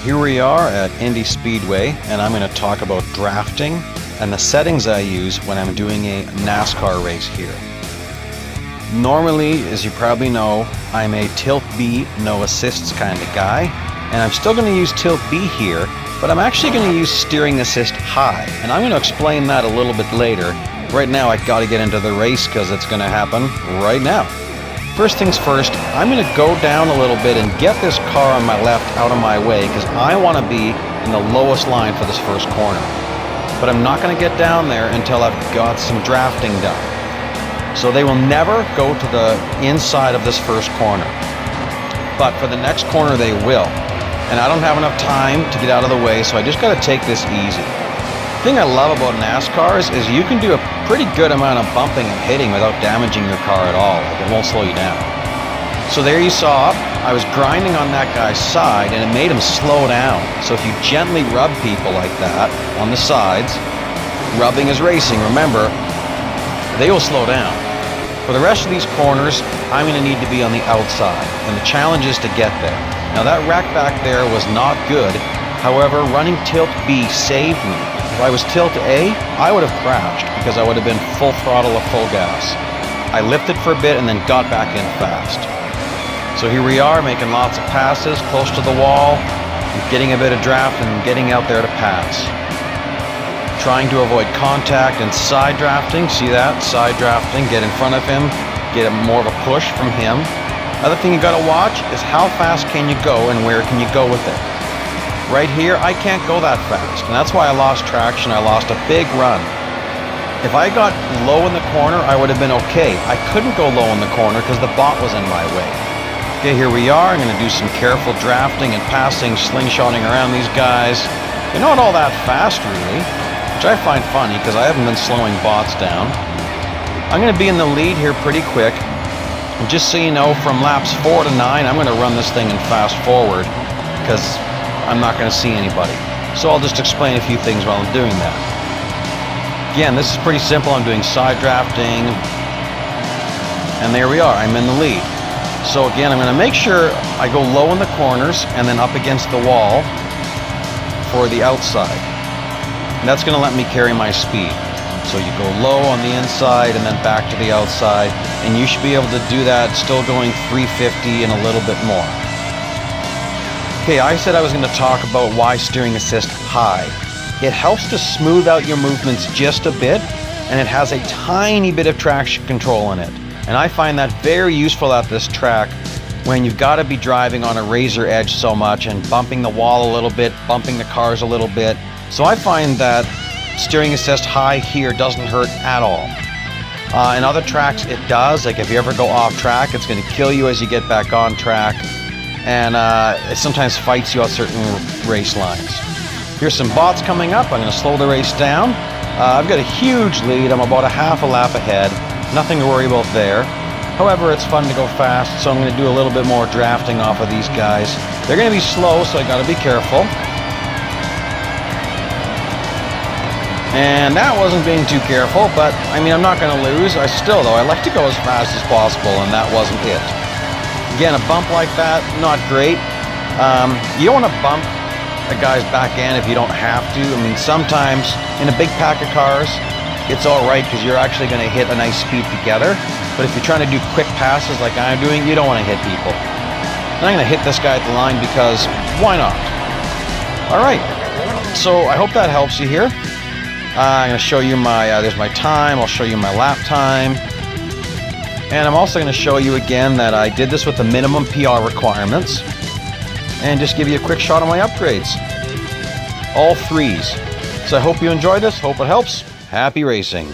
Here we are at Indy Speedway, and I'm going to talk about drafting and the settings I use when I'm doing a NASCAR race here. Normally, as you probably know, I'm a tilt B, no assists kind of guy, and I'm still going to use tilt B here, but I'm actually going to use steering assist high, and I'm going to explain that a little bit later. Right now, I got to get into the race because it's going to happen right now. First things first, I'm going to go down a little bit and get this car on my left out of my way because I want to be in the lowest line for this first corner. But I'm not going to get down there until I've got some drafting done. So they will never go to the inside of this first corner. But for the next corner they will. And I don't have enough time to get out of the way, so I just got to take this easy. The thing I love about NASCARs is you can do a pretty good amount of bumping and hitting without damaging your car at all. Like, it won't slow you down. So there you saw, I was grinding on that guy's side and it made him slow down. So if you gently rub people like that on the sides, rubbing is racing, remember, they will slow down. For the rest of these corners, I'm going to need to be on the outside, and the challenge is to get there. Now that rack back there was not good, however, running tilt B saved me. If I was tilt A, I would have crashed because I would have been full throttle of full gas. I lifted for a bit and then got back in fast. So here we are, making lots of passes close to the wall, getting a bit of draft and getting out there to pass. Trying to avoid contact and side drafting, see that? Side drafting, get in front of him, get more of a push from him. Other thing you gotta watch is how fast can you go and where can you go with it. Right here, I can't go that fast, and that's why I lost traction. I lost a big run. If I got low in the corner, I would have been okay. I couldn't go low in the corner because the bot was in my way. Okay, here we are. I'm going to do some careful drafting and passing, slingshotting around these guys. They're not all that fast, really, which I find funny because I haven't been slowing bots down. I'm going to be in the lead here pretty quick. And just so you know, from laps 4 to 9, I'm going to run this thing in fast forward because I'm not going to see anybody. So I'll just explain a few things while I'm doing that. Again, this is pretty simple. I'm doing side drafting. And there we are. I'm in the lead. So again, I'm going to make sure I go low in the corners and then up against the wall for the outside. And that's going to let me carry my speed. So you go low on the inside and then back to the outside. And you should be able to do that still going 350 and a little bit more. Okay, I said I was going to talk about why steering assist high. It helps to smooth out your movements just a bit, and it has a tiny bit of traction control in it. And I find that very useful at this track when you've got to be driving on a razor edge so much and bumping the wall a little bit, bumping the cars a little bit. So I find that steering assist high here doesn't hurt at all. In other tracks it does, like if you ever go off track, it's going to kill you as you get back on track. And it sometimes fights you on certain race lines. Here's some bots coming up. I'm going to slow the race down. I've got a huge lead. I'm about a half a lap ahead. Nothing to worry about there. However, it's fun to go fast, so I'm going to do a little bit more drafting off of these guys. They're going to be slow, so I got to be careful. And that wasn't being too careful, but I mean, I'm not going to lose. I like to go as fast as possible, and that wasn't it. Again, a bump like that, not great. You don't want to bump a guy's back end if you don't have to. I mean, sometimes in a big pack of cars, it's all right because you're actually going to hit a nice speed together. But if you're trying to do quick passes like I'm doing, you don't want to hit people. And I'm going to hit this guy at the line because why not? All right. So I hope that helps you here. I'm going to show you there's my time. I'll show you my lap time. And I'm also going to show you again that I did this with the minimum PR requirements. And just give you a quick shot of my upgrades. All 3s. So I hope you enjoy this. Hope it helps. Happy racing.